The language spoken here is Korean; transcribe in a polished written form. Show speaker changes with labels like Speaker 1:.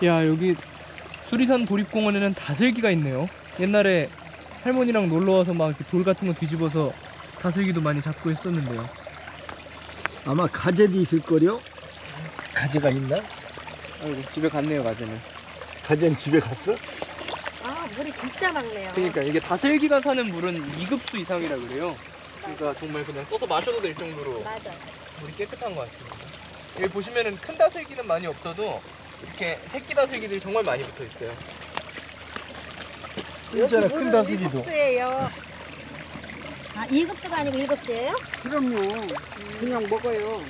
Speaker 1: 야, 여기 수리산 도립공원에는 다슬기가 있네요. 옛날에 할머니랑 놀러와서 막 이렇게 돌 같은 거 뒤집어서 다슬기도 많이 잡고 했었는데요.
Speaker 2: 아마 가재도 있을 거요. 가재가 있나?
Speaker 1: 아이고, 집에 갔네요, 가재는.
Speaker 2: 가재는 집에 갔어?
Speaker 3: 아, 물이 진짜 맑네요.
Speaker 1: 그러니까 이게 다슬기가 사는 물은 2급수 이상이라 그래요. 그러니까 정말 그냥 떠서 마셔도 될 정도로
Speaker 3: 맞아.
Speaker 1: 물이 깨끗한 것 같습니다. 여기 보시면은 큰 다슬기는 많이 없어도 이렇게 새끼 다슬기들이 정말 많이 붙어 있어요.
Speaker 2: 있잖아, 큰 다슬기도.
Speaker 3: 2급수예요. 아, 2급수가 아니고 1급수예요?
Speaker 4: 그럼요. 그냥 먹어요.